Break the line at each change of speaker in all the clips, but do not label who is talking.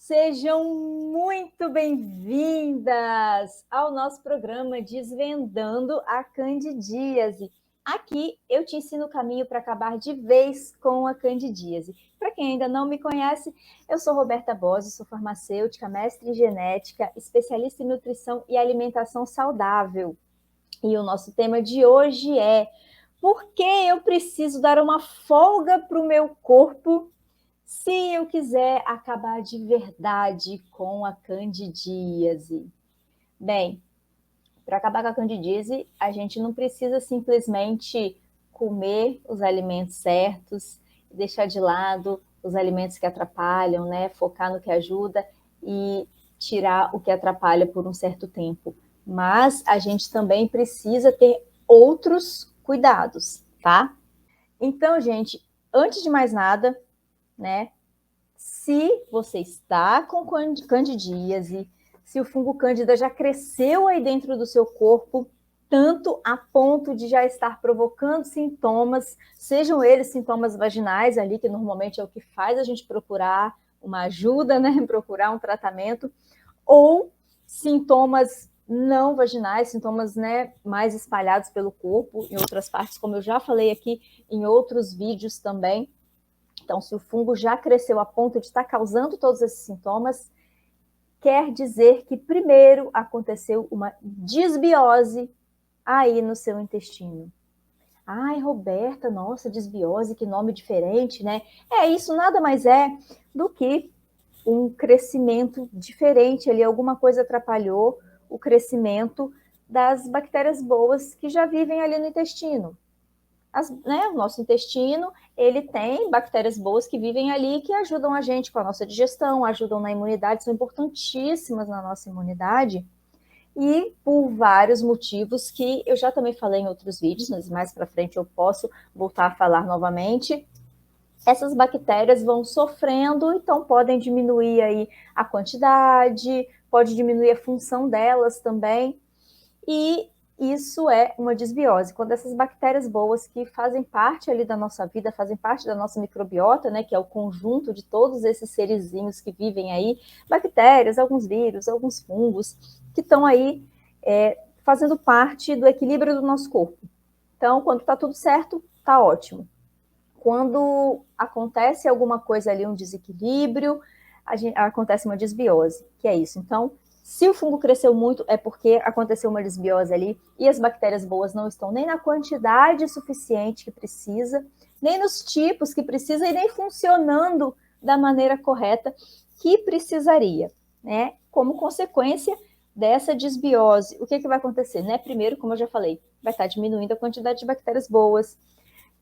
Sejam muito bem-vindas ao nosso programa Desvendando a Candidíase. Aqui eu te ensino o caminho para acabar de vez com a candidíase. Para quem ainda não me conhece, eu sou Roberta Bose, sou farmacêutica, mestre em genética, especialista em nutrição e alimentação saudável. E o nosso tema de hoje é: por que eu preciso dar uma folga para o meu corpo se eu quiser acabar de verdade com a candidíase? Bem, para acabar com a candidíase, a gente não precisa simplesmente comer os alimentos certos, deixar de lado os alimentos que atrapalham, né? Focar no que ajuda e tirar o que atrapalha por um certo tempo. Mas a gente também precisa ter outros cuidados, tá? Então, gente, antes de mais nada, né? Se você está com candidíase, se o fungo cândida já cresceu aí dentro do seu corpo, tanto a ponto de já estar provocando sintomas, sejam eles sintomas vaginais ali, que normalmente é o que faz a gente procurar uma ajuda, né? Procurar um tratamento, ou sintomas não vaginais, sintomas, né, mais espalhados pelo corpo, em outras partes, como eu já falei aqui em outros vídeos também. Então, se o fungo já cresceu a ponto de estar causando todos esses sintomas, quer dizer que primeiro aconteceu uma desbiose aí no seu intestino. Ai, Roberta, nossa, desbiose, que nome diferente, né? Isso nada mais é do que um crescimento diferente ali, alguma coisa atrapalhou o crescimento das bactérias boas que já vivem ali no intestino. O nosso intestino, ele tem bactérias boas que vivem ali, que ajudam a gente com a nossa digestão, ajudam na imunidade, são importantíssimas na nossa imunidade, e por vários motivos que eu já também falei em outros vídeos, mas mais para frente eu posso voltar a falar novamente, essas bactérias vão sofrendo, então podem diminuir aí a quantidade, pode diminuir a função delas também, e isso é uma desbiose, quando essas bactérias boas que fazem parte ali da nossa vida, fazem parte da nossa microbiota, né, que é o conjunto de todos esses serizinhos que vivem aí, bactérias, alguns vírus, alguns fungos, que estão aí fazendo parte do equilíbrio do nosso corpo. Então, quando está tudo certo, está ótimo. Quando acontece alguma coisa ali, um desequilíbrio, acontece uma desbiose, que é isso. Então, se o fungo cresceu muito, é porque aconteceu uma desbiose ali e as bactérias boas não estão nem na quantidade suficiente que precisa, nem nos tipos que precisa e nem funcionando da maneira correta que precisaria, né? Como consequência dessa desbiose, o que vai acontecer, né? Primeiro, como eu já falei, vai estar diminuindo a quantidade de bactérias boas.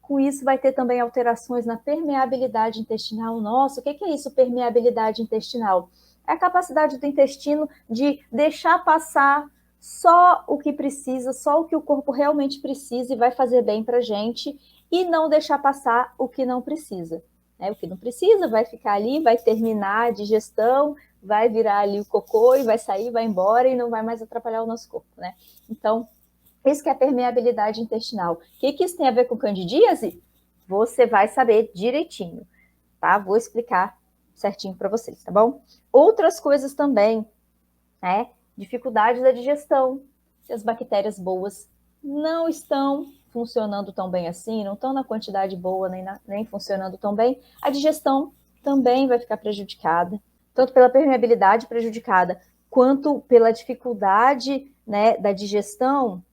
Com isso, vai ter também alterações na permeabilidade intestinal. Nossa, o que é isso, permeabilidade intestinal? É a capacidade do intestino de deixar passar só o que precisa, só o que o corpo realmente precisa e vai fazer bem para a gente, e não deixar passar o que não precisa. O que não precisa vai ficar ali, vai terminar a digestão, vai virar ali o cocô e vai sair, vai embora e não vai mais atrapalhar o nosso corpo, né? Então, isso que é permeabilidade intestinal. O que isso tem a ver com candidíase? Você vai saber direitinho, tá? Vou explicar certinho para vocês, tá bom? Outras coisas também, né? Dificuldade da digestão. Se as bactérias boas não estão funcionando tão bem assim, não estão na quantidade boa, nem funcionando tão bem, a digestão também vai ficar prejudicada, tanto pela permeabilidade prejudicada, quanto pela dificuldade, né, da digestão,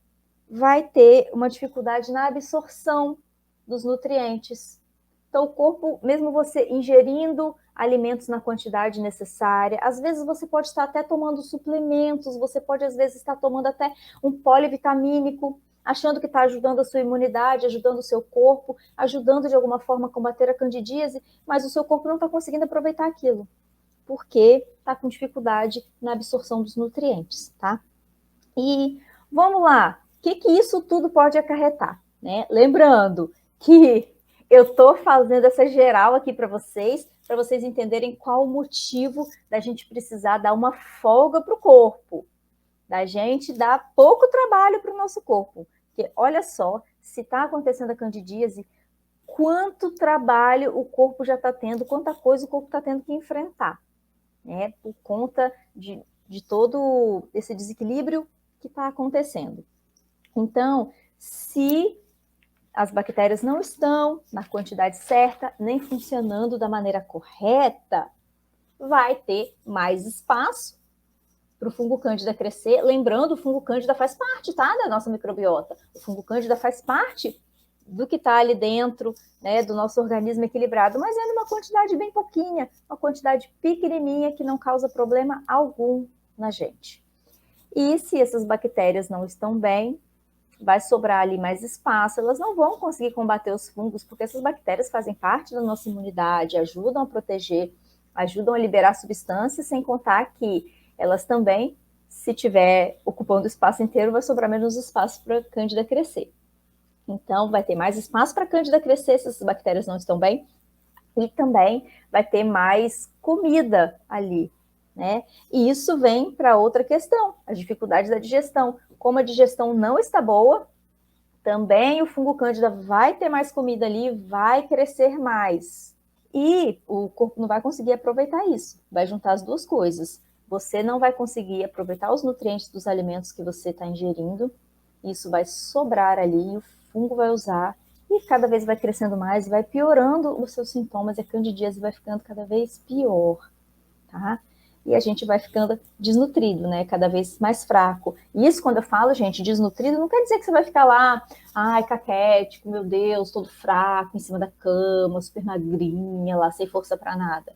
vai ter uma dificuldade na absorção dos nutrientes. Então, o corpo, mesmo você ingerindo alimentos na quantidade necessária, às vezes você pode estar até tomando suplementos, você pode às vezes estar tomando até um polivitamínico, achando que está ajudando a sua imunidade, ajudando o seu corpo, ajudando de alguma forma a combater a candidíase, mas o seu corpo não está conseguindo aproveitar aquilo, porque está com dificuldade na absorção dos nutrientes, tá? E vamos lá, o que isso tudo pode acarretar, né? Lembrando que eu estou fazendo essa geral aqui para vocês entenderem qual o motivo da gente precisar dar uma folga para o corpo, da gente dar pouco trabalho para o nosso corpo. Porque olha só, se está acontecendo a candidíase, quanto trabalho o corpo já está tendo, quanta coisa o corpo está tendo que enfrentar. né, por conta de todo esse desequilíbrio que está acontecendo. Então, se as bactérias não estão na quantidade certa, nem funcionando da maneira correta, vai ter mais espaço para o fungo cândida crescer. Lembrando, o fungo cândida faz parte, tá, da nossa microbiota. O fungo cândida faz parte do que está ali dentro, né, do nosso organismo equilibrado, mas é numa quantidade bem pouquinha, uma quantidade pequenininha que não causa problema algum na gente. E se essas bactérias não estão bem, vai sobrar ali mais espaço, elas não vão conseguir combater os fungos, porque essas bactérias fazem parte da nossa imunidade, ajudam a proteger, ajudam a liberar substâncias, sem contar que elas também, se tiver ocupando o espaço inteiro, vai sobrar menos espaço para a cândida crescer. Então, vai ter mais espaço para a cândida crescer se essas bactérias não estão bem, e também vai ter mais comida ali, né? E isso vem para outra questão, a dificuldade da digestão. Como a digestão não está boa, também o fungo cândida vai ter mais comida ali, vai crescer mais. E o corpo não vai conseguir aproveitar isso, vai juntar as duas coisas. Você não vai conseguir aproveitar os nutrientes dos alimentos que você está ingerindo, isso vai sobrar ali, o fungo vai usar, e cada vez vai crescendo mais, vai piorando os seus sintomas, e a candidíase vai ficando cada vez pior, tá? E a gente vai ficando desnutrido, né? Cada vez mais fraco. E isso, quando eu falo, gente, desnutrido, não quer dizer que você vai ficar lá, ai, caquético, meu Deus, todo fraco, em cima da cama, super magrinha, lá, sem força para nada.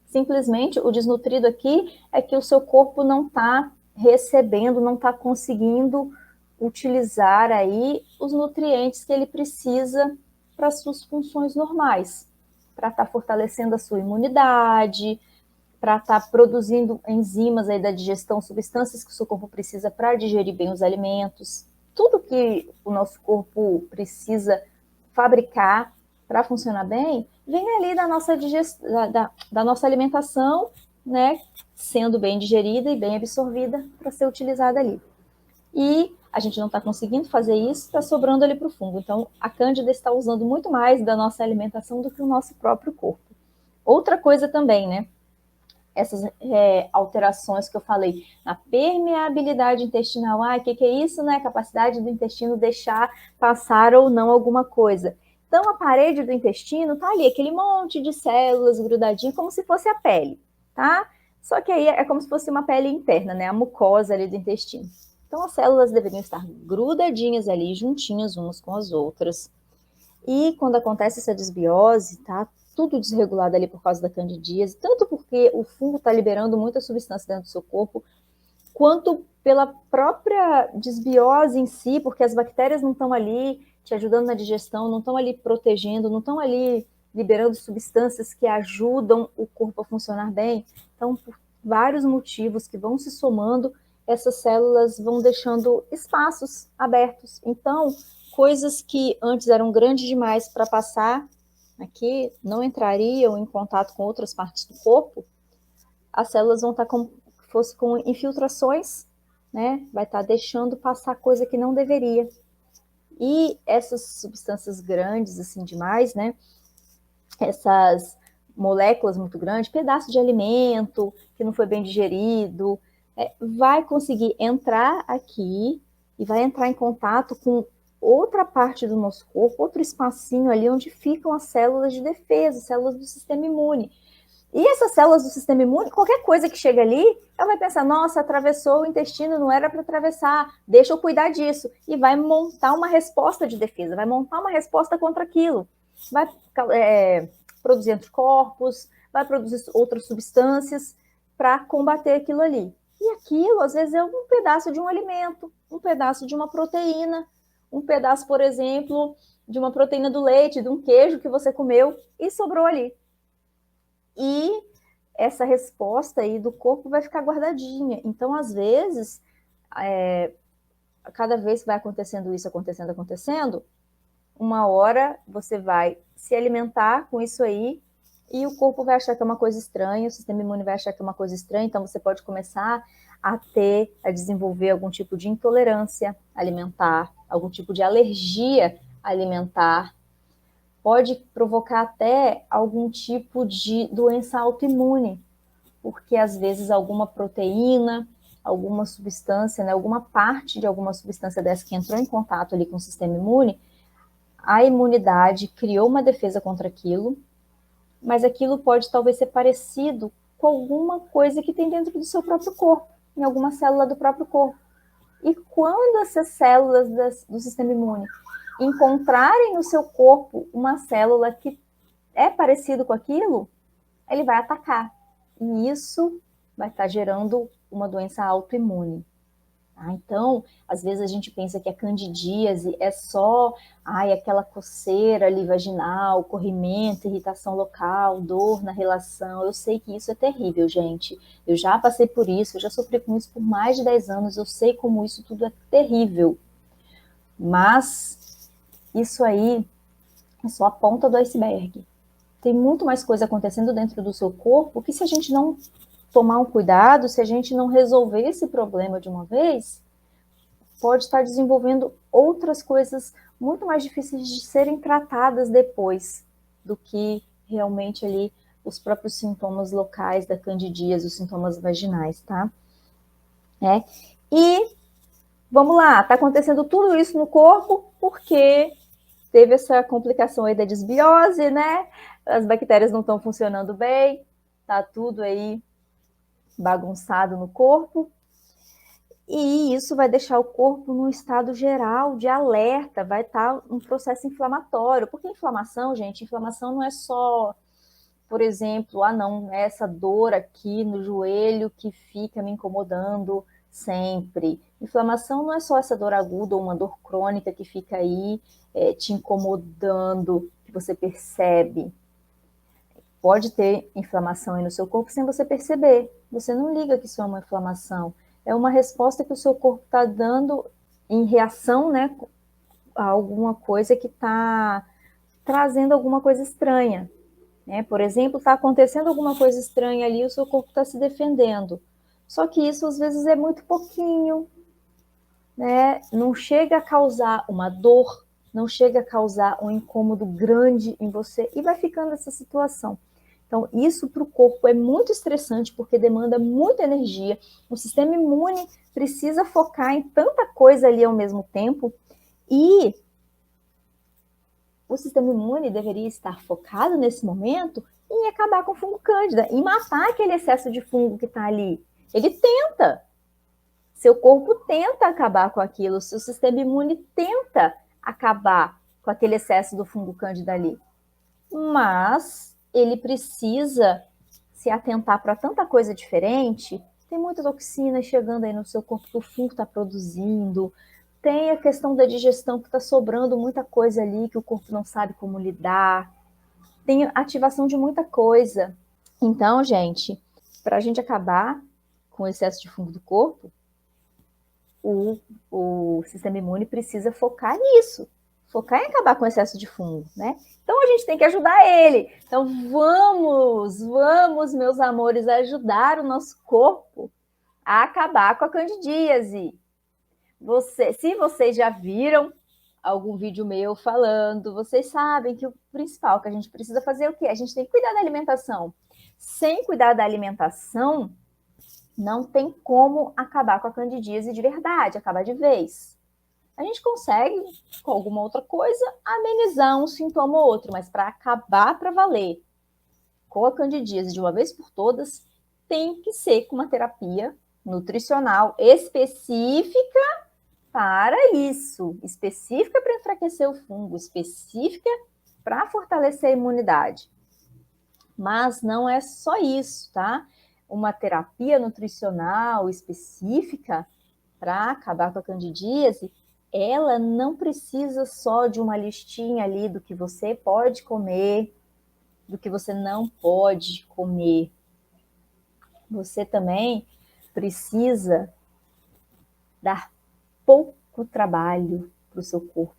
Simplesmente, o desnutrido aqui é que o seu corpo não está recebendo, não está conseguindo utilizar aí os nutrientes que ele precisa para as suas funções normais, para estar fortalecendo a sua imunidade, para estar produzindo enzimas aí da digestão, substâncias que o seu corpo precisa para digerir bem os alimentos. Tudo que o nosso corpo precisa fabricar para funcionar bem, vem ali da nossa digestão, da nossa alimentação, né, sendo bem digerida e bem absorvida para ser utilizada ali. E a gente não está conseguindo fazer isso, está sobrando ali para o fungo. Então, a cândida está usando muito mais da nossa alimentação do que o nosso próprio corpo. Outra coisa também, né? Essas alterações que eu falei, na permeabilidade intestinal, o que é isso, né? Capacidade do intestino deixar passar ou não alguma coisa. Então, a parede do intestino tá ali, aquele monte de células grudadinho, como se fosse a pele, tá? Só que aí é como se fosse uma pele interna, né? A mucosa ali do intestino. Então, as células deveriam estar grudadinhas ali, juntinhas umas com as outras. E quando acontece essa desbiose, tá tudo desregulado ali por causa da candidíase, tanto porque o fungo está liberando muita substância dentro do seu corpo, quanto pela própria desbiose em si, porque as bactérias não estão ali te ajudando na digestão, não estão ali protegendo, não estão ali liberando substâncias que ajudam o corpo a funcionar bem. Então, por vários motivos que vão se somando, essas células vão deixando espaços abertos. Então, coisas que antes eram grandes demais para passar aqui, não entrariam em contato com outras partes do corpo, as células vão estar como se fosse com infiltrações, né? Vai estar deixando passar coisa que não deveria. E essas substâncias grandes, assim, demais, né? Essas moléculas muito grandes, pedaço de alimento que não foi bem digerido, vai conseguir entrar aqui e vai entrar em contato com outra parte do nosso corpo, outro espacinho ali onde ficam as células de defesa, células do sistema imune. E essas células do sistema imune, qualquer coisa que chega ali, ela vai pensar, nossa, atravessou o intestino, não era para atravessar, deixa eu cuidar disso. E vai montar uma resposta de defesa, vai montar uma resposta contra aquilo. Vai produzir anticorpos, vai produzir outras substâncias para combater aquilo ali. E aquilo, às vezes, é um pedaço de um alimento, um pedaço de uma proteína, um pedaço, por exemplo, de uma proteína do leite, de um queijo que você comeu e sobrou ali. E essa resposta aí do corpo vai ficar guardadinha. Então, às vezes, cada vez que vai acontecendo isso, acontecendo, uma hora você vai se alimentar com isso aí e o corpo vai achar que é uma coisa estranha, o sistema imune vai achar que é uma coisa estranha, então você pode começar a desenvolver algum tipo de intolerância alimentar, algum tipo de alergia alimentar, pode provocar até algum tipo de doença autoimune, porque às vezes alguma proteína, alguma substância, né, alguma parte de alguma substância dessa que entrou em contato ali com o sistema imune, a imunidade criou uma defesa contra aquilo, mas aquilo pode talvez ser parecido com alguma coisa que tem dentro do seu próprio corpo, em alguma célula do próprio corpo. E quando essas células do sistema imune encontrarem no seu corpo uma célula que é parecido com aquilo, ele vai atacar. E isso vai estar gerando uma doença autoimune. Então, às vezes a gente pensa que a candidíase é só aquela coceira ali vaginal, corrimento, irritação local, dor na relação. Eu sei que isso é terrível, gente. Eu já passei por isso, eu já sofri com isso por mais de 10 anos, eu sei como isso tudo é terrível. Mas isso aí é só a ponta do iceberg. Tem muito mais coisa acontecendo dentro do seu corpo que, se a gente não tomar um cuidado, se a gente não resolver esse problema de uma vez, pode estar desenvolvendo outras coisas muito mais difíceis de serem tratadas depois do que realmente ali os próprios sintomas locais da candidíase, os sintomas vaginais, tá? E vamos lá, tá acontecendo tudo isso no corpo porque teve essa complicação aí da desbiose, né? As bactérias não estão funcionando bem, tá tudo aí bagunçado no corpo. E isso vai deixar o corpo num estado geral de alerta, vai estar um processo inflamatório. Porque inflamação, gente, inflamação não é só, por exemplo, não, é essa dor aqui no joelho que fica me incomodando sempre. Inflamação não é só essa dor aguda ou uma dor crônica que fica aí te incomodando, que você percebe. Pode ter inflamação aí no seu corpo sem você perceber. Você não liga que isso é uma inflamação. É uma resposta que o seu corpo está dando em reação, né, a alguma coisa que está trazendo alguma coisa estranha. Né? Por exemplo, está acontecendo alguma coisa estranha ali, o seu corpo está se defendendo. Só que isso às vezes é muito pouquinho, né? Não chega a causar uma dor, não chega a causar um incômodo grande em você e vai ficando essa situação. Então, isso para o corpo é muito estressante porque demanda muita energia. O sistema imune precisa focar em tanta coisa ali ao mesmo tempo e o sistema imune deveria estar focado nesse momento em acabar com o fungo cândida, em matar aquele excesso de fungo que está ali. Ele tenta. Seu corpo tenta acabar com aquilo, seu sistema imune tenta acabar com aquele excesso do fungo cândida ali. Mas ele precisa se atentar para tanta coisa diferente. Tem muita toxina chegando aí no seu corpo que o fungo está produzindo. Tem a questão da digestão que está sobrando muita coisa ali que o corpo não sabe como lidar. Tem ativação de muita coisa. Então, gente, para a gente acabar com o excesso de fungo do corpo, o sistema imune precisa focar nisso, focar em acabar com o excesso de fungo, né? Então a gente tem que ajudar ele. Então vamos, meus amores, ajudar o nosso corpo a acabar com a candidíase. Se vocês já viram algum vídeo meu falando, vocês sabem que o principal que a gente precisa fazer é o quê? A gente tem que cuidar da alimentação. Sem cuidar da alimentação, não tem como acabar com a candidíase de verdade, acabar de vez. A gente consegue, com alguma outra coisa, amenizar um sintoma ou outro, mas para acabar para valer com a candidíase de uma vez por todas, tem que ser com uma terapia nutricional específica para isso, específica para enfraquecer o fungo, específica para fortalecer a imunidade. Mas não é só isso, tá? Uma terapia nutricional específica para acabar com a candidíase, ela não precisa só de uma listinha ali do que você pode comer, do que você não pode comer. Você também precisa dar pouco trabalho para o seu corpo.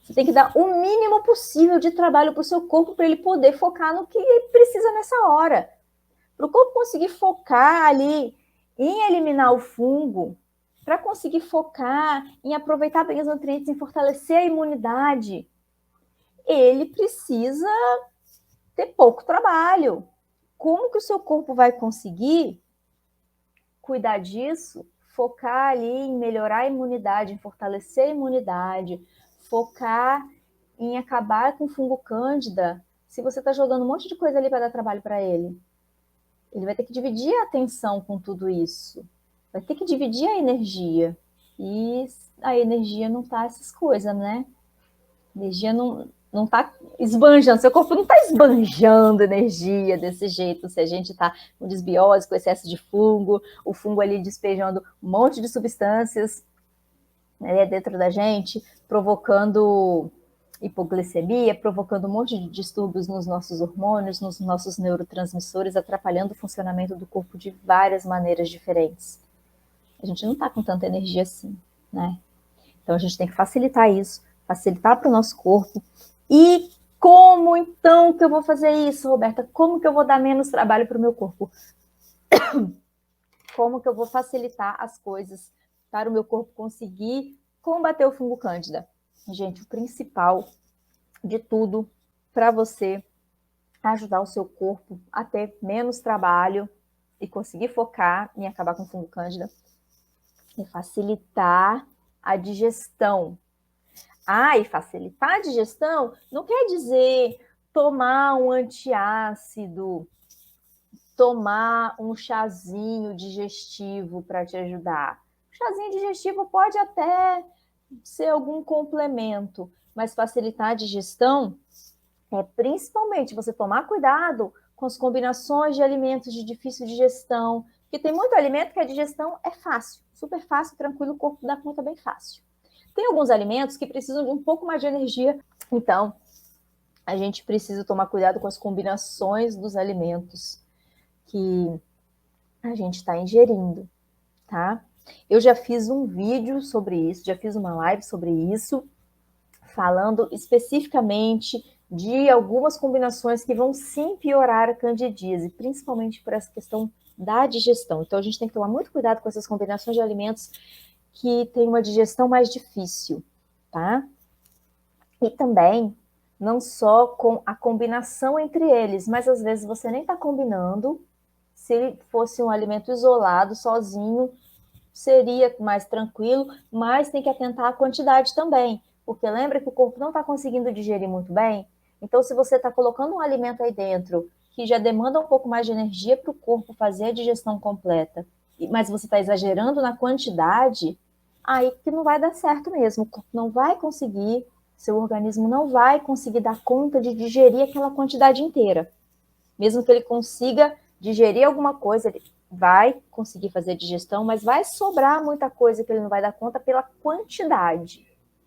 Você tem que dar o mínimo possível de trabalho para o seu corpo para ele poder focar no que ele precisa nessa hora. Para o corpo conseguir focar ali em eliminar o fungo, para conseguir focar em aproveitar bem os nutrientes, em fortalecer a imunidade, ele precisa ter pouco trabalho. como que o seu corpo vai conseguir cuidar disso? Focar ali em melhorar a imunidade, em fortalecer a imunidade, focar em acabar com o fungo cândida. Se você está jogando um monte de coisa ali para dar trabalho para ele, ele vai ter que dividir a atenção com tudo isso. Vai ter que dividir a energia. E a energia não tá essas coisas, né? A energia não tá esbanjando. Seu corpo não tá esbanjando energia desse jeito. Se a gente tá com desbiose, com excesso de fungo, o fungo ali despejando um monte de substâncias, né, dentro da gente, provocando hipoglicemia, provocando um monte de distúrbios nos nossos hormônios, nos nossos neurotransmissores, atrapalhando o funcionamento do corpo de várias maneiras diferentes. A gente não está com tanta energia assim, né? Então a gente tem que facilitar isso, facilitar para o nosso corpo. E como então que eu vou fazer isso, Roberta? Como que eu vou dar menos trabalho para o meu corpo? Como que eu vou facilitar as coisas para o meu corpo conseguir combater o fungo cândida? Gente, o principal de tudo para você ajudar o seu corpo a ter menos trabalho e conseguir focar em acabar com o fungo cândida é facilitar a digestão. E facilitar a digestão não quer dizer tomar um antiácido, tomar um chazinho digestivo para te ajudar. O chazinho digestivo pode até ser algum complemento, mas facilitar a digestão é principalmente você tomar cuidado com as combinações de alimentos de difícil digestão, porque tem muito alimento que a digestão é fácil, super fácil, tranquilo, o corpo dá conta bem fácil. Tem alguns alimentos que precisam de um pouco mais de energia, então a gente precisa tomar cuidado com as combinações dos alimentos que a gente está ingerindo, tá? Eu já fiz um vídeo sobre isso, já fiz uma live sobre isso, falando especificamente de algumas combinações que vão sim piorar a candidíase, principalmente por essa questão da digestão. Então a gente tem que tomar muito cuidado com essas combinações de alimentos que têm uma digestão mais difícil, tá? E também não só com a combinação entre eles, mas às vezes você nem está combinando. Se fosse um alimento isolado, sozinho, seria mais tranquilo, mas tem que atentar à quantidade também, porque lembra que o corpo não está conseguindo digerir muito bem? Então, se você está colocando um alimento aí dentro que já demanda um pouco mais de energia para o corpo fazer a digestão completa, mas você está exagerando na quantidade, aí que não vai dar certo mesmo. O corpo não vai conseguir, seu organismo não vai conseguir dar conta de digerir aquela quantidade inteira. Mesmo que ele consiga digerir alguma coisa, ele vai conseguir fazer a digestão, mas vai sobrar muita coisa que ele não vai dar conta pela quantidade.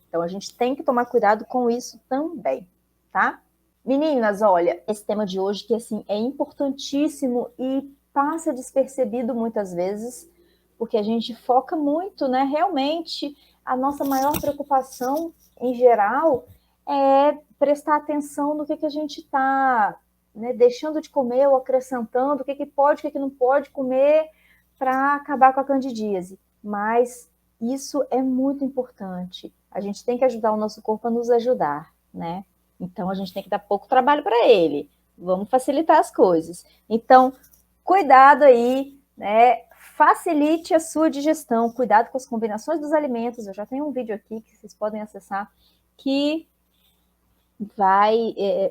Então a gente tem que tomar cuidado com isso também, tá? Meninas, olha, esse tema de hoje que assim é importantíssimo e passa despercebido muitas vezes, porque a gente foca muito, né? Realmente, a nossa maior preocupação em geral é prestar atenção no que a gente está, né, deixando de comer ou acrescentando, o que pode, o que não pode comer para acabar com a candidíase. Mas isso é muito importante. A gente tem que ajudar o nosso corpo a nos ajudar, né? Então a gente tem que dar pouco trabalho para ele. Vamos facilitar as coisas. Então, cuidado aí, né? Facilite a sua digestão, cuidado com as combinações dos alimentos. Eu já tenho um vídeo aqui que vocês podem acessar que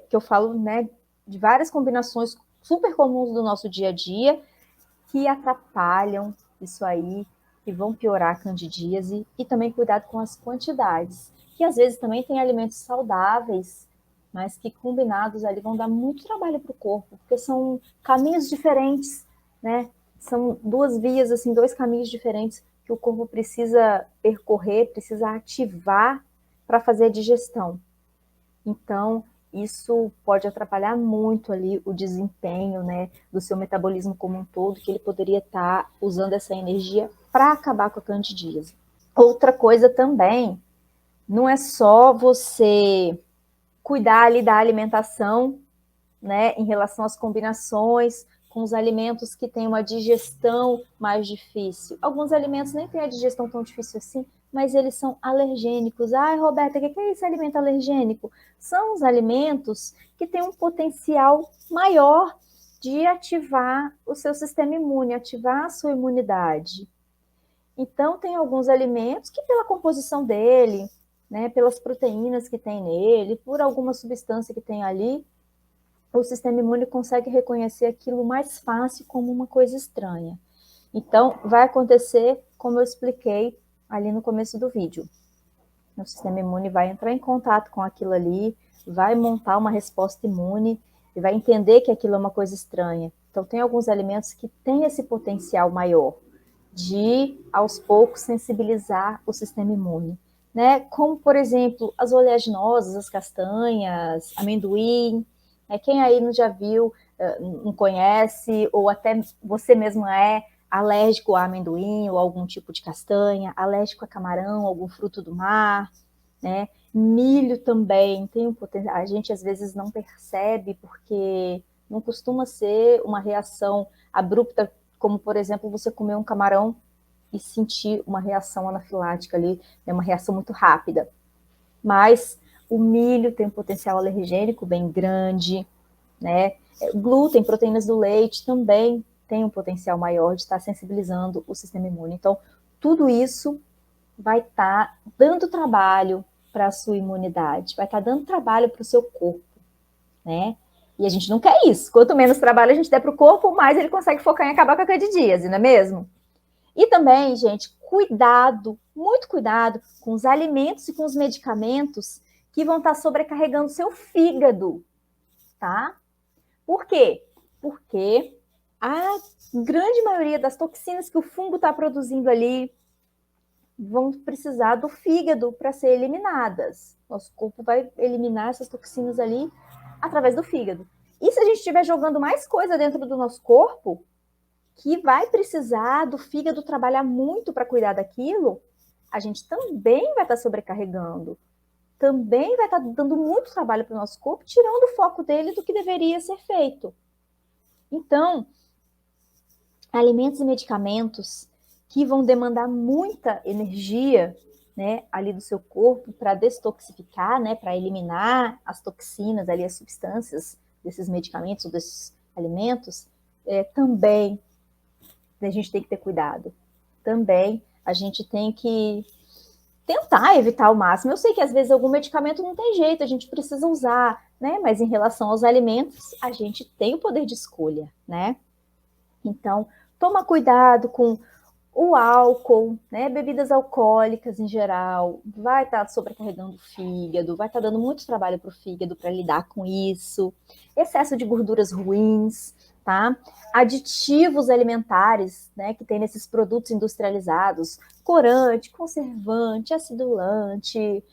que eu falo, né, de várias combinações super comuns do nosso dia a dia que atrapalham isso aí, que vão piorar a candidíase, e também cuidado com as quantidades, que às vezes também tem alimentos saudáveis, mas que combinados ali vão dar muito trabalho para o corpo, porque são caminhos diferentes, né? São duas vias, assim, dois caminhos diferentes que o corpo precisa percorrer, precisa ativar para fazer a digestão. Então, isso pode atrapalhar muito ali o desempenho, né, do seu metabolismo como um todo, que ele poderia estar usando essa energia para acabar com a candidíase. Outra coisa também, não é só você cuidar ali da alimentação, né, em relação às combinações com os alimentos que têm uma digestão mais difícil. Alguns alimentos nem têm a digestão tão difícil assim, mas eles são alergênicos. Ai, Roberta, o que é esse alimento alergênico? São os alimentos que têm um potencial maior de ativar o seu sistema imune, ativar a sua imunidade. Então, tem alguns alimentos que, pela composição dele, né, pelas proteínas que tem nele, por alguma substância que tem ali, o sistema imune consegue reconhecer aquilo mais fácil como uma coisa estranha. Então, vai acontecer como eu expliquei ali no começo do vídeo. O sistema imune vai entrar em contato com aquilo ali, vai montar uma resposta imune e vai entender que aquilo é uma coisa estranha. Então, tem alguns alimentos que têm esse potencial maior de, aos poucos, sensibilizar o sistema imune. Né? Como, por exemplo, as oleaginosas, as castanhas, amendoim. Quem aí não já viu, não conhece, ou até você mesmo é alérgico a amendoim ou algum tipo de castanha, alérgico a camarão, algum fruto do mar, né? Milho também tem um potencial. A gente às vezes não percebe porque não costuma ser uma reação abrupta, como por exemplo você comer um camarão e sentir uma reação anafilática ali, né? Uma reação muito rápida. Mas o milho tem um potencial alergênico bem grande, né? Glúten, proteínas do leite também tem um potencial maior de estar sensibilizando o sistema imune. Então, tudo isso vai estar dando trabalho para a sua imunidade, vai estar dando trabalho para o seu corpo, né? E a gente não quer isso. Quanto menos trabalho a gente der para o corpo, mais ele consegue focar em acabar com a candidíase, não é mesmo? E também, gente, cuidado, muito cuidado com os alimentos e com os medicamentos que vão estar sobrecarregando seu fígado, tá? Por quê? Porque a grande maioria das toxinas que o fungo está produzindo ali vão precisar do fígado para ser eliminadas. Nosso corpo vai eliminar essas toxinas ali através do fígado. E se a gente estiver jogando mais coisa dentro do nosso corpo, que vai precisar do fígado trabalhar muito para cuidar daquilo, a gente também vai estar sobrecarregando. Também vai estar dando muito trabalho para o nosso corpo, tirando o foco dele do que deveria ser feito. Então, alimentos e medicamentos que vão demandar muita energia, né, ali do seu corpo para destoxificar, né, para eliminar as toxinas ali, as substâncias desses medicamentos ou desses alimentos, também a gente tem que ter cuidado. Também a gente tem que tentar evitar ao máximo. Eu sei que às vezes algum medicamento não tem jeito, a gente precisa usar, né? Mas em relação aos alimentos, a gente tem o poder de escolha, né? Então, toma cuidado com o álcool, né? Bebidas alcoólicas em geral, vai estar sobrecarregando o fígado, vai estar dando muito trabalho para o fígado para lidar com isso. Excesso de gorduras ruins, tá? Aditivos alimentares, né? Que tem nesses produtos industrializados, corante, conservante, acidulante,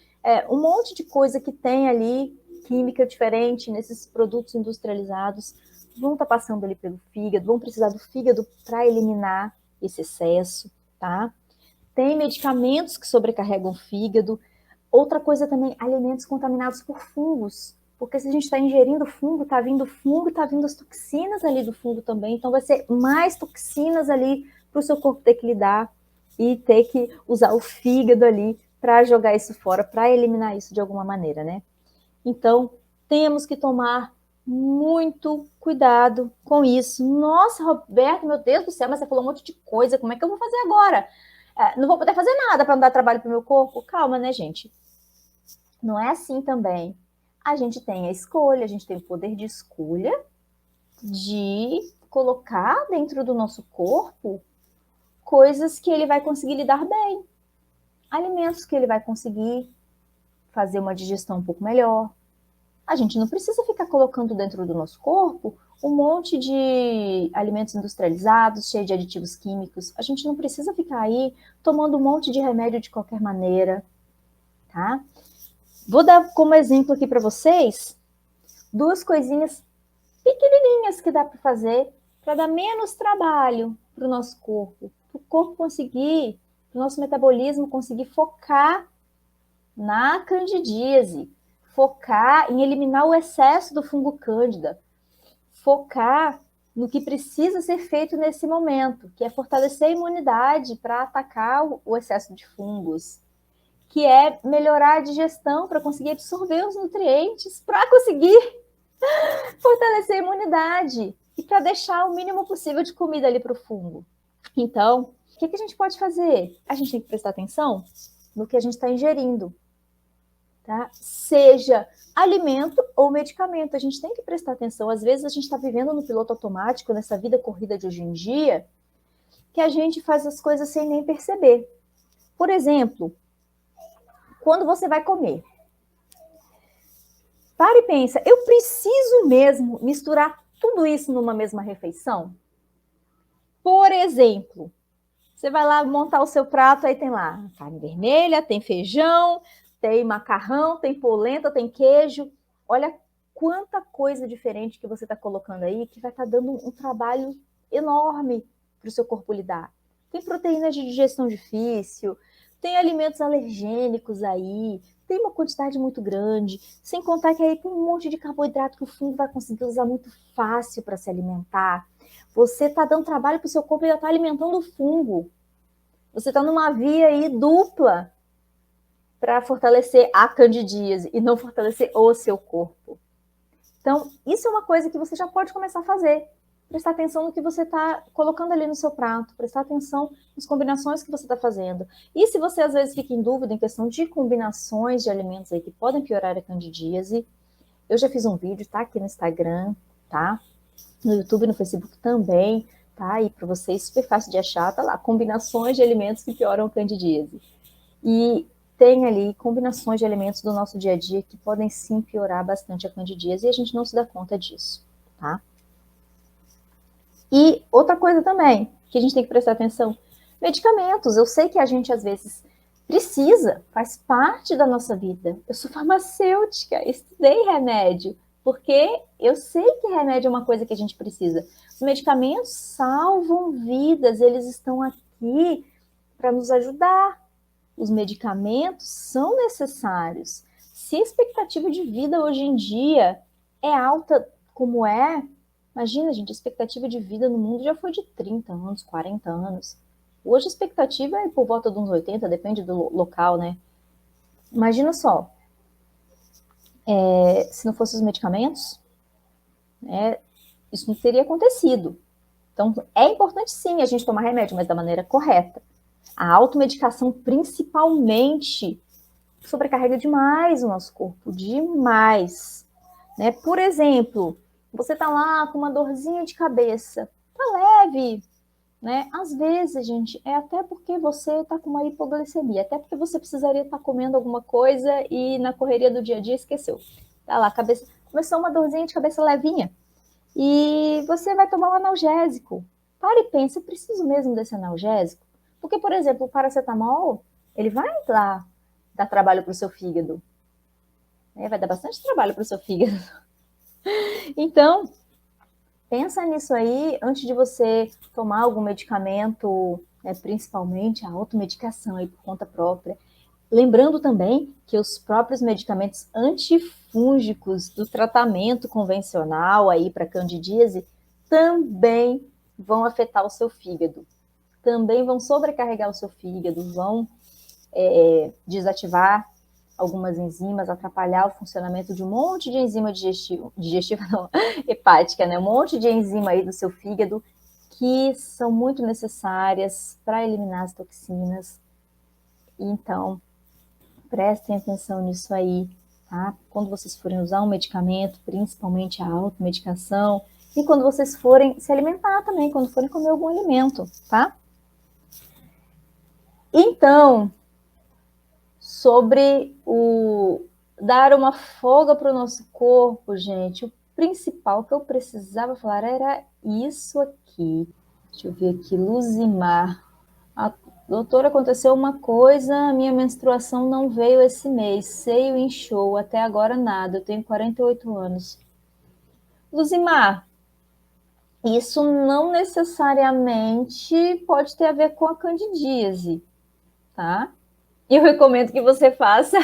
um monte de coisa que tem ali, química diferente nesses produtos industrializados, vão estar passando ali pelo fígado, vão precisar do fígado para eliminar esse excesso, tá? Tem medicamentos que sobrecarregam o fígado. Outra coisa também, alimentos contaminados por fungos. Porque se a gente está ingerindo fungo, está vindo as toxinas ali do fungo também. Então vai ser mais toxinas ali para o seu corpo ter que lidar e ter que usar o fígado ali para jogar isso fora, para eliminar isso de alguma maneira, né? Então, temos que tomar muito cuidado com isso. Nossa, Roberto, meu Deus do céu, mas você falou um monte de coisa, como é que eu vou fazer agora? Não vou poder fazer nada para não dar trabalho para o meu corpo? Calma, né, gente? Não é assim também. A gente tem a escolha, a gente tem o poder de escolha de colocar dentro do nosso corpo coisas que ele vai conseguir lidar bem. Alimentos que ele vai conseguir fazer uma digestão um pouco melhor. A gente não precisa ficar colocando dentro do nosso corpo um monte de alimentos industrializados, cheios de aditivos químicos. A gente não precisa ficar aí tomando um monte de remédio de qualquer maneira, tá? Vou dar como exemplo aqui para vocês 2 coisinhas pequenininhas que dá para fazer para dar menos trabalho para o nosso corpo, para o corpo conseguir, para o nosso metabolismo conseguir focar na candidíase, focar em eliminar o excesso do fungo cândida, focar no que precisa ser feito nesse momento, que é fortalecer a imunidade para atacar o excesso de fungos, que é melhorar a digestão para conseguir absorver os nutrientes, para conseguir fortalecer a imunidade. e para deixar o mínimo possível de comida ali para o fungo. Então, o que a gente pode fazer? A gente tem que prestar atenção no que a gente está ingerindo, tá? Seja alimento ou medicamento, a gente tem que prestar atenção. Às vezes a gente está vivendo no piloto automático, nessa vida corrida de hoje em dia, que a gente faz as coisas sem nem perceber. Por exemplo, quando você vai comer, para e pensa, eu preciso mesmo misturar tudo isso numa mesma refeição? Por exemplo, você vai lá montar o seu prato, aí tem lá carne vermelha, tem feijão, tem macarrão, tem polenta, tem queijo. Olha quanta coisa diferente que você está colocando aí, que vai estar dando um trabalho enorme para o seu corpo lidar. Tem proteínas de digestão difícil, tem alimentos alergênicos aí, tem uma quantidade muito grande, sem contar que aí tem um monte de carboidrato que o fungo vai conseguir usar muito fácil para se alimentar. Você está dando trabalho para o seu corpo e já está alimentando o fungo. Você está numa via aí dupla para fortalecer a candidíase e não fortalecer o seu corpo. Então, isso é uma coisa que você já pode começar a fazer. Prestar atenção no que você está colocando ali no seu prato, prestar atenção nas combinações que você está fazendo. E se você às vezes fica em dúvida em questão de combinações de alimentos aí que podem piorar a candidíase, eu já fiz um vídeo, tá aqui no Instagram, tá? No YouTube e no Facebook também, tá? Aí para vocês, super fácil de achar, tá lá, combinações de alimentos que pioram a candidíase. E tem ali combinações de alimentos do nosso dia a dia que podem sim piorar bastante a candidíase e a gente não se dá conta disso, tá? E outra coisa também, que a gente tem que prestar atenção, medicamentos. Eu sei que a gente às vezes precisa, faz parte da nossa vida. Eu sou farmacêutica, estudei remédio, porque eu sei que remédio é uma coisa que a gente precisa. Os medicamentos salvam vidas, eles estão aqui para nos ajudar. Os medicamentos são necessários. Se a expectativa de vida hoje em dia é alta como é, imagina, gente, a expectativa de vida no mundo já foi de 30 anos, 40 anos. Hoje a expectativa é por volta de uns 80, depende do local, né? Imagina só, se não fossem os medicamentos, isso não teria acontecido. Então, é importante sim a gente tomar remédio, mas da maneira correta. A automedicação, principalmente, sobrecarrega demais o nosso corpo, demais. Né? Por exemplo, você tá lá com uma dorzinha de cabeça, tá leve, né? Às vezes, gente, é até porque você tá com uma hipoglicemia, até porque você precisaria estar comendo alguma coisa e na correria do dia a dia esqueceu. Tá lá, cabeça, começou uma dorzinha de cabeça levinha e você vai tomar um analgésico. Para e pensa, eu preciso mesmo desse analgésico? Porque, por exemplo, o paracetamol, ele vai dar trabalho para o seu fígado. Vai dar bastante trabalho para o seu fígado. Então, pensa nisso aí antes de você tomar algum medicamento, principalmente a automedicação aí por conta própria. Lembrando também que os próprios medicamentos antifúngicos do tratamento convencional aí para candidíase também vão afetar o seu fígado. Também vão sobrecarregar o seu fígado, vão desativar algumas enzimas, atrapalhar o funcionamento de um monte de enzima digestiva não, hepática, né? Um monte de enzima aí do seu fígado que são muito necessárias para eliminar as toxinas. Então, prestem atenção nisso aí, tá? Quando vocês forem usar um medicamento, principalmente a automedicação, e quando vocês forem se alimentar também, quando forem comer algum alimento, tá? Então, sobre o dar uma folga para o nosso corpo, gente, o principal que eu precisava falar era isso aqui. Deixa eu ver aqui, Luzimar. Doutora, aconteceu uma coisa, minha menstruação não veio esse mês, seio inchou, até agora nada, eu tenho 48 anos. Luzimar, isso não necessariamente pode ter a ver com a candidíase, tá? Eu recomendo que você faça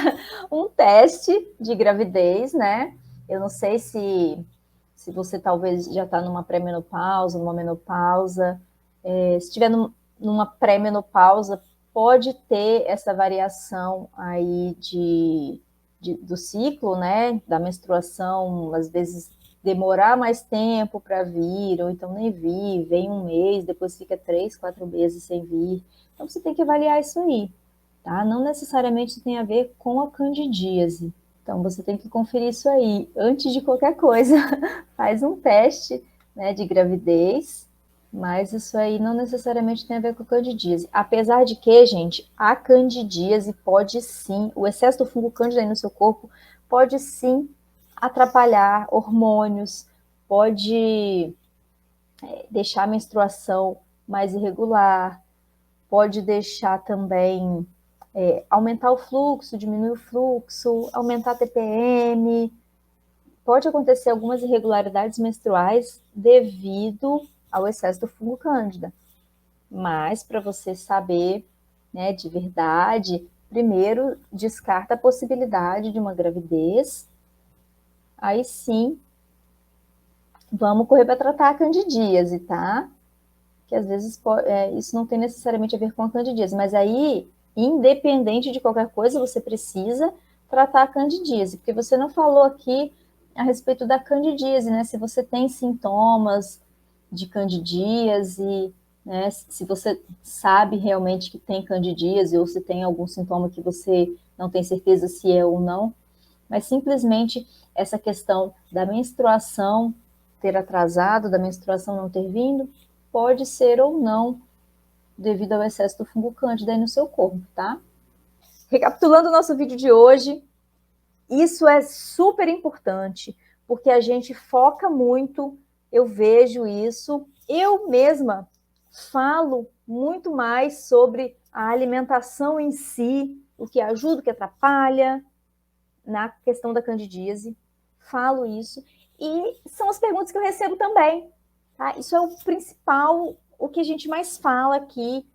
um teste de gravidez, né? Eu não sei se você talvez já está numa pré-menopausa, numa menopausa. Se estiver numa pré-menopausa, pode ter essa variação aí do ciclo, né? Da menstruação, às vezes demorar mais tempo para vir, ou então nem vir, vem um mês, depois fica 3, 4 meses sem vir. Então você tem que avaliar isso aí, tá? Não necessariamente tem a ver com a candidíase. Então você tem que conferir isso aí. Antes de qualquer coisa, faz um teste, né, de gravidez, mas isso aí não necessariamente tem a ver com a candidíase. Apesar de que, gente, a candidíase pode sim, o excesso do fungo cândida aí no seu corpo pode sim atrapalhar hormônios, pode deixar a menstruação mais irregular, pode deixar também aumentar o fluxo, diminuir o fluxo, aumentar a TPM. Pode acontecer algumas irregularidades menstruais devido ao excesso do fungo cândida. Mas para você saber, né, de verdade, primeiro descarta a possibilidade de uma gravidez. Aí sim, vamos correr para tratar a candidíase, tá? Que às vezes isso não tem necessariamente a ver com a candidíase, mas aí, independente de qualquer coisa, você precisa tratar a candidíase, porque você não falou aqui a respeito da candidíase, né? Se você tem sintomas de candidíase, né? Se você sabe realmente que tem candidíase ou se tem algum sintoma que você não tem certeza se é ou não, mas simplesmente essa questão da menstruação ter atrasado, da menstruação não ter vindo, pode ser ou não devido ao excesso do fungo cândida aí no seu corpo, tá? Recapitulando o nosso vídeo de hoje, isso é super importante, porque a gente foca muito, eu vejo isso, eu mesma falo muito mais sobre a alimentação em si, o que ajuda, o que atrapalha, na questão da candidíase, falo isso, e são as perguntas que eu recebo também, tá? Isso é o principal, o que a gente mais fala aqui,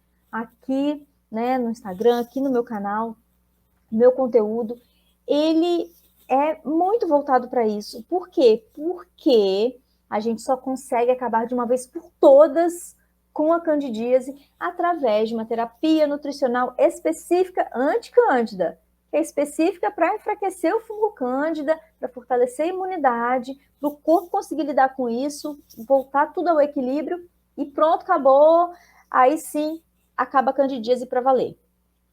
né, no Instagram, aqui no meu canal, meu conteúdo, ele é muito voltado para isso. Por quê? Porque a gente só consegue acabar de uma vez por todas com a candidíase através de uma terapia nutricional específica anticândida, que é específica para enfraquecer o fungo cândida, para fortalecer a imunidade, para o corpo conseguir lidar com isso, voltar tudo ao equilíbrio e pronto, acabou. Aí sim, acaba a candidíase para valer.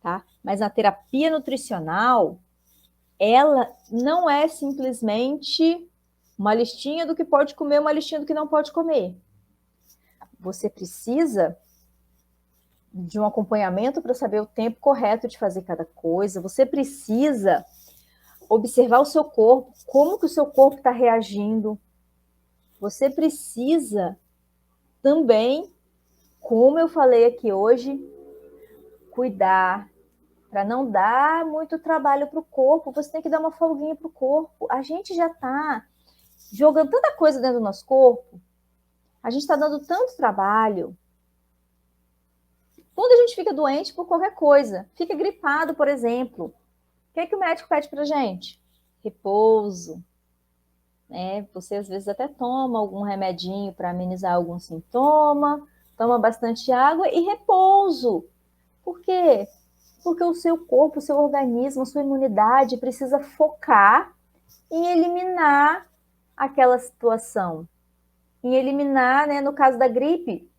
Tá? Mas a terapia nutricional, ela não é simplesmente uma listinha do que pode comer, uma listinha do que não pode comer. Você precisa de um acompanhamento para saber o tempo correto de fazer cada coisa. Você precisa observar o seu corpo, como que o seu corpo está reagindo. Você precisa também, como eu falei aqui hoje, cuidar para não dar muito trabalho para o corpo. Você tem que dar uma folguinha para o corpo. A gente já está jogando tanta coisa dentro do nosso corpo, a gente está dando tanto trabalho. Quando a gente fica doente por qualquer coisa, fica gripado, por exemplo, o que é que o médico pede para a gente? Repouso. Né? Você às vezes até toma algum remedinho para amenizar algum sintoma, toma bastante água e repouso. Por quê? Porque o seu corpo, o seu organismo, a sua imunidade precisa focar em eliminar aquela situação. Em eliminar, né, no caso da gripe,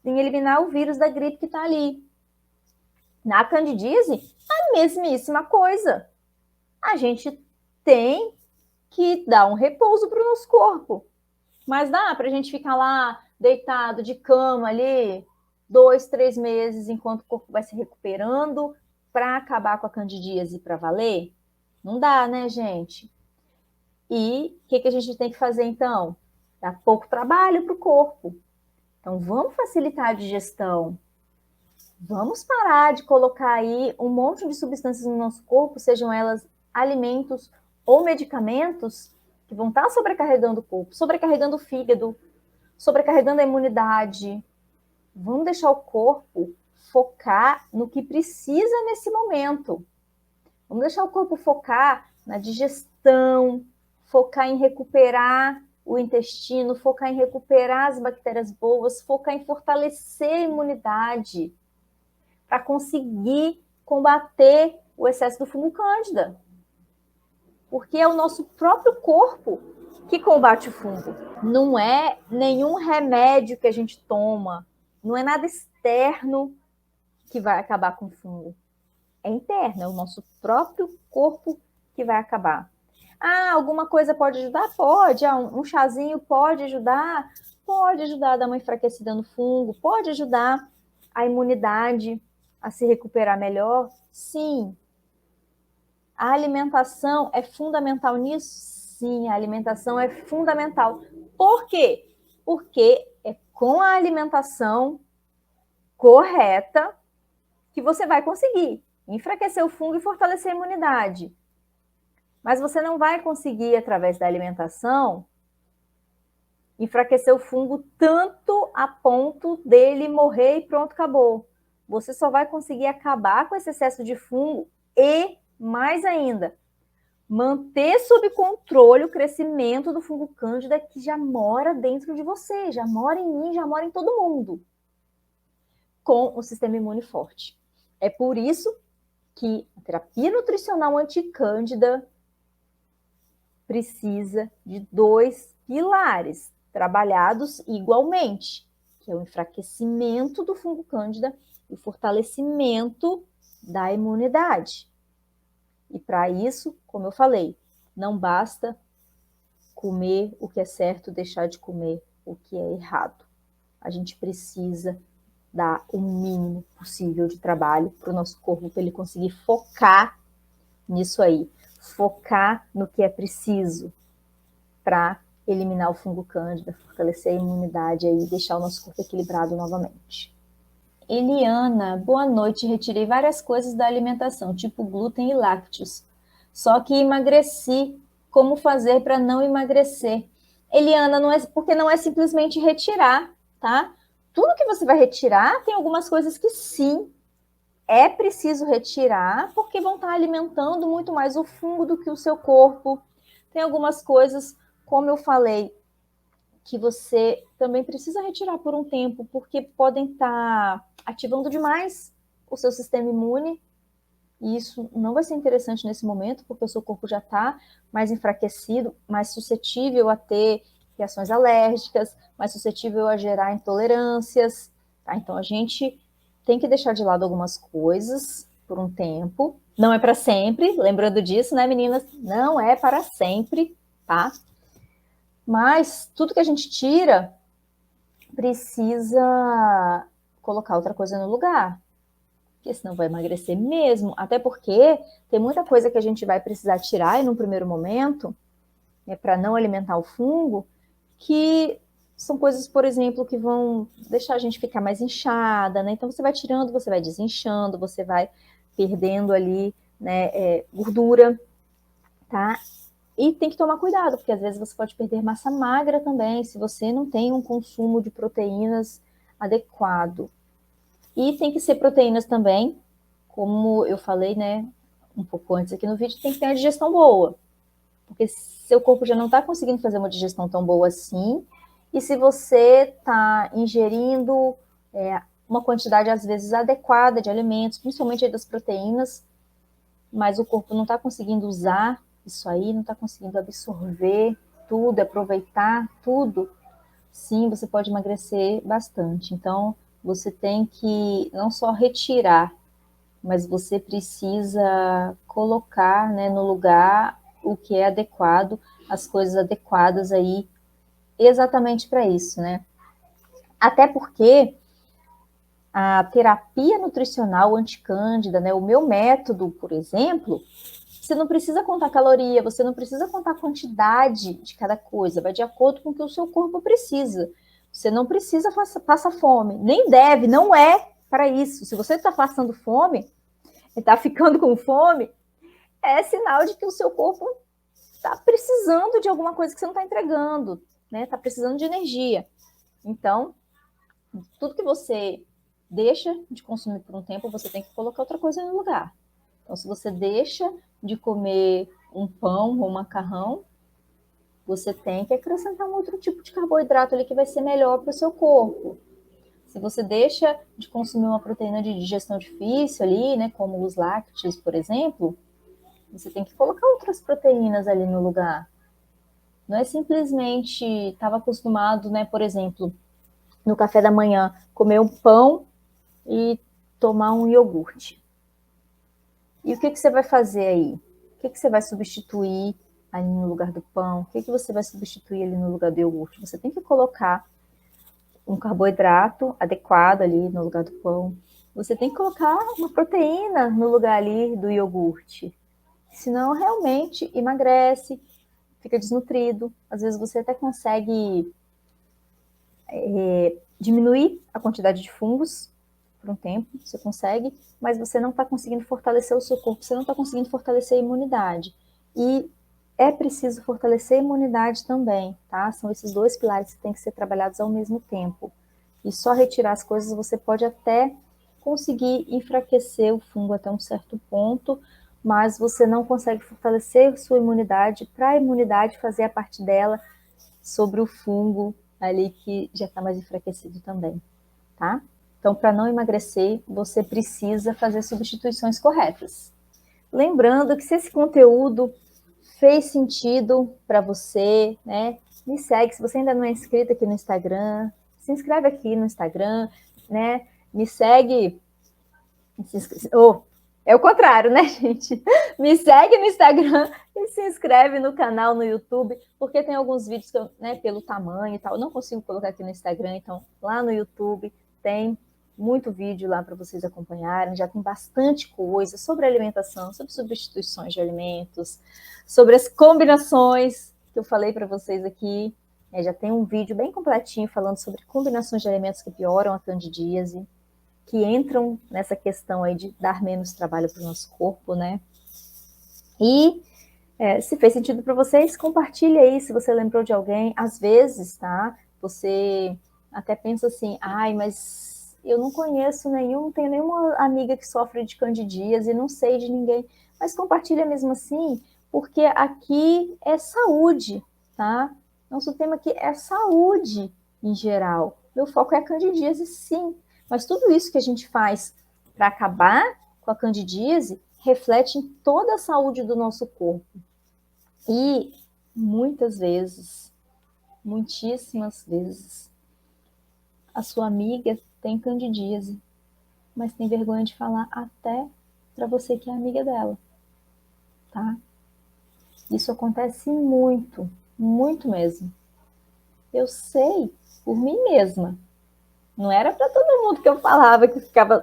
em eliminar o vírus da gripe que está ali. Na candidíase, a mesmíssima coisa. A gente tem que dar um repouso para o nosso corpo. Mas dá para a gente ficar lá deitado de cama ali 2, 3 meses enquanto o corpo vai se recuperando para acabar com a candidíase para valer? Não dá, né, gente? E o que a gente tem que fazer então? Dá pouco trabalho para o corpo. Então vamos facilitar a digestão. Vamos parar de colocar aí um monte de substâncias no nosso corpo, sejam elas alimentos ou medicamentos, que vão estar sobrecarregando o corpo, sobrecarregando o fígado, sobrecarregando a imunidade. Vamos deixar o corpo focar no que precisa nesse momento. Vamos deixar o corpo focar na digestão, focar em recuperar o intestino, focar em recuperar as bactérias boas, focar em fortalecer a imunidade para conseguir combater o excesso do fungo cândida. Porque é o nosso próprio corpo que combate o fungo. Não é nenhum remédio que a gente toma, não é nada externo que vai acabar com o fungo. É interno, é o nosso próprio corpo que vai acabar. Ah, alguma coisa pode ajudar? Pode. Ah, um chazinho pode ajudar? Pode ajudar a dar uma enfraquecida no fungo, pode ajudar a imunidade a se recuperar melhor? Sim. A alimentação é fundamental nisso? Sim, a alimentação é fundamental. Por quê? Porque é com a alimentação correta que você vai conseguir enfraquecer o fungo e fortalecer a imunidade. Mas você não vai conseguir, através da alimentação, enfraquecer o fungo tanto a ponto dele morrer e pronto, acabou. Você só vai conseguir acabar com esse excesso de fungo e, mais ainda, manter sob controle o crescimento do fungo cândida que já mora dentro de você, já mora em mim, já mora em todo mundo, com o sistema imune forte. É por isso que a terapia nutricional anticândida precisa de 2 pilares trabalhados igualmente, que é o enfraquecimento do fungo cândida e o fortalecimento da imunidade. E para isso, como eu falei, não basta comer o que é certo, deixar de comer o que é errado. A gente precisa dar o mínimo possível de trabalho para o nosso corpo, para ele conseguir focar nisso aí, focar no que é preciso para eliminar o fungo cândida, fortalecer a imunidade e deixar o nosso corpo equilibrado novamente. Eliana, boa noite. Retirei várias coisas da alimentação, tipo glúten e lácteos. Só que emagreci. Como fazer para não emagrecer? Eliana, porque não é simplesmente retirar, tá? Tudo que você vai retirar, tem algumas coisas que sim, é preciso retirar, porque vão estar alimentando muito mais o fungo do que o seu corpo. Tem algumas coisas, como eu falei, que você também precisa retirar por um tempo, porque podem estar ativando demais o seu sistema imune, e isso não vai ser interessante nesse momento, porque o seu corpo já está mais enfraquecido, mais suscetível a ter reações alérgicas, mais suscetível a gerar intolerâncias, tá? Então a gente tem que deixar de lado algumas coisas por um tempo, não é para sempre, lembrando disso, né, meninas? Não é para sempre, tá? Mas tudo que a gente tira precisa colocar outra coisa no lugar, porque senão vai emagrecer mesmo. Até porque tem muita coisa que a gente vai precisar tirar e num primeiro momento, né, para não alimentar o fungo, que são coisas, por exemplo, que vão deixar a gente ficar mais inchada, né? Então você vai tirando, você vai desinchando, você vai perdendo ali, né, gordura, tá? E tem que tomar cuidado, porque às vezes você pode perder massa magra também, se você não tem um consumo de proteínas adequado. E tem que ser proteínas também, como eu falei, né, um pouco antes aqui no vídeo, tem que ter uma digestão boa. Porque seu corpo já não está conseguindo fazer uma digestão tão boa assim, e se você está ingerindo uma quantidade, às vezes, adequada de alimentos, principalmente das proteínas, mas o corpo não está conseguindo usar isso aí, não está conseguindo absorver tudo, aproveitar tudo, sim, você pode emagrecer bastante. Então, você tem que não só retirar, mas você precisa colocar, né, no lugar o que é adequado, as coisas adequadas aí, exatamente para isso, né? Até porque a terapia nutricional anticândida, né, o meu método, por exemplo, você não precisa contar caloria, você não precisa contar a quantidade de cada coisa, vai de acordo com o que o seu corpo precisa. Você não precisa passar fome, nem deve, não é para isso. Se você está passando fome, está ficando com fome, é sinal de que o seu corpo está precisando de alguma coisa que você não está entregando, né? Está precisando de energia. Então, tudo que você deixa de consumir por um tempo, você tem que colocar outra coisa no lugar. Então, se você deixa de comer um pão ou um macarrão, você tem que acrescentar um outro tipo de carboidrato ali que vai ser melhor para o seu corpo. Se você deixa de consumir uma proteína de digestão difícil ali, né, como os lácteos, por exemplo, você tem que colocar outras proteínas ali no lugar. Não é simplesmente estava acostumado, né, por exemplo, no café da manhã, comer um pão e tomar um iogurte. E o que você vai fazer aí? O que você vai substituir ali no lugar do pão? O que você vai substituir ali no lugar do iogurte? Você tem que colocar um carboidrato adequado ali no lugar do pão. Você tem que colocar uma proteína no lugar ali do iogurte. Senão, realmente emagrece, fica desnutrido. Às vezes você até consegue diminuir a quantidade de fungos por um tempo, você consegue, mas você não está conseguindo fortalecer o seu corpo, você não está conseguindo fortalecer a imunidade. E é preciso fortalecer a imunidade também, tá? São esses dois pilares que têm que ser trabalhados ao mesmo tempo. E só retirar as coisas você pode até conseguir enfraquecer o fungo até um certo ponto, mas você não consegue fortalecer sua imunidade para a imunidade fazer a parte dela sobre o fungo ali que já está mais enfraquecido também, tá? Então, para não emagrecer, você precisa fazer substituições corretas. Lembrando que se esse conteúdo fez sentido para você, né? Me segue. Se você ainda não é inscrito aqui no Instagram, se inscreve aqui no Instagram, né? Me segue. Oh, é o contrário, né, gente? Me segue no Instagram e se inscreve no canal no YouTube, porque tem alguns vídeos que eu, né, pelo tamanho e tal, eu não consigo colocar aqui no Instagram, então lá no YouTube tem muito vídeo lá para vocês acompanharem, já tem bastante coisa sobre alimentação, sobre substituições de alimentos, sobre as combinações que eu falei para vocês aqui. Já tem um vídeo bem completinho falando sobre combinações de alimentos que pioram a candidíase, que entram nessa questão aí de dar menos trabalho para o nosso corpo, né? E se fez sentido para vocês, compartilhe aí se você lembrou de alguém. Às vezes, tá? Você até pensa assim, ai, mas eu não conheço nenhum, não tenho nenhuma amiga que sofre de candidíase e não sei de ninguém. Mas compartilha mesmo assim, porque aqui é saúde, tá? Nosso tema aqui é saúde em geral. Meu foco é a candidíase, sim. Mas tudo isso que a gente faz para acabar com a candidíase reflete em toda a saúde do nosso corpo. E muitas vezes, muitíssimas vezes, a sua amiga tem candidíase, mas tem vergonha de falar até para você que é amiga dela, tá? Isso acontece muito, muito mesmo. Eu sei por mim mesma. Não era para todo mundo que eu falava que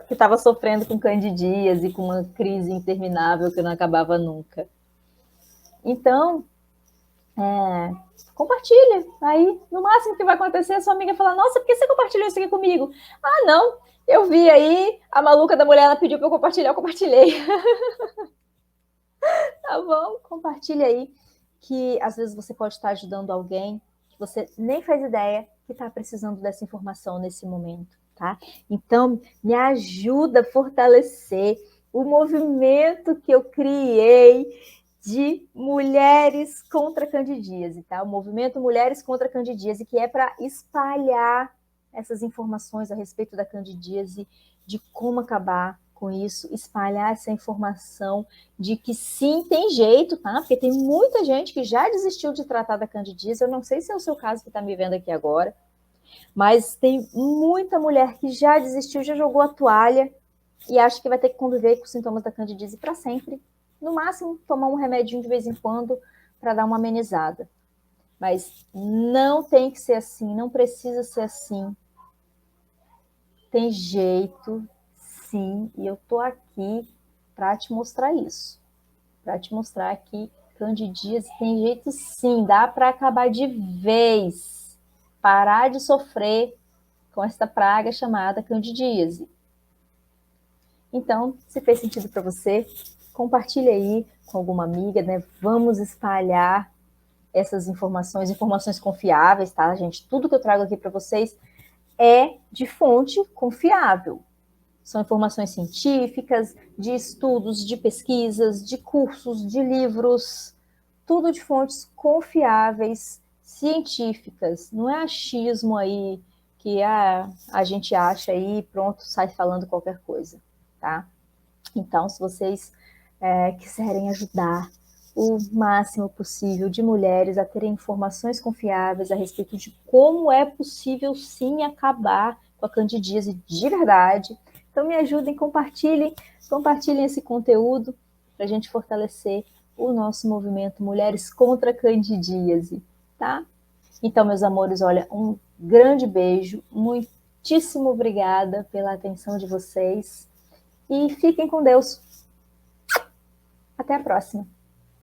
estava sofrendo com candidíase, com uma crise interminável que não acabava nunca. Então, compartilha. Aí, no máximo que vai acontecer, a sua amiga falar, nossa, por que você compartilhou isso aqui comigo? Ah, não, eu vi aí, a maluca da mulher, ela pediu para eu compartilhar, eu compartilhei. Tá bom? Compartilha aí, que às vezes você pode estar ajudando alguém que você nem faz ideia que está precisando dessa informação nesse momento, tá? Então, me ajuda a fortalecer o movimento que eu criei de mulheres contra a candidíase, tá? O movimento Mulheres contra a Candidíase, que é para espalhar essas informações a respeito da candidíase, de como acabar com isso, espalhar essa informação de que sim, tem jeito, tá? Porque tem muita gente que já desistiu de tratar da candidíase, eu não sei se é o seu caso que está me vendo aqui agora, mas tem muita mulher que já desistiu, já jogou a toalha e acha que vai ter que conviver com os sintomas da candidíase para sempre. No máximo, tomar um remedinho de vez em quando para dar uma amenizada. Mas não tem que ser assim, não precisa ser assim. Tem jeito, sim, e eu tô aqui para te mostrar isso. Para te mostrar que candidíase tem jeito sim, dá para acabar de vez. Parar de sofrer com esta praga chamada candidíase. Então, se fez sentido para você, compartilhe aí com alguma amiga, né? Vamos espalhar essas informações, informações confiáveis, tá, gente? Tudo que eu trago aqui para vocês é de fonte confiável. São informações científicas, de estudos, de pesquisas, de cursos, de livros, tudo de fontes confiáveis, científicas. Não é achismo aí que a gente acha aí e pronto, sai falando qualquer coisa, tá? Então, se vocês quiserem ajudar o máximo possível de mulheres a terem informações confiáveis a respeito de como é possível sim acabar com a candidíase de verdade. Então me ajudem, compartilhem esse conteúdo para a gente fortalecer o nosso movimento Mulheres contra a Candidíase, tá? Então, meus amores, olha, um grande beijo, muitíssimo obrigada pela atenção de vocês e fiquem com Deus. Até a próxima.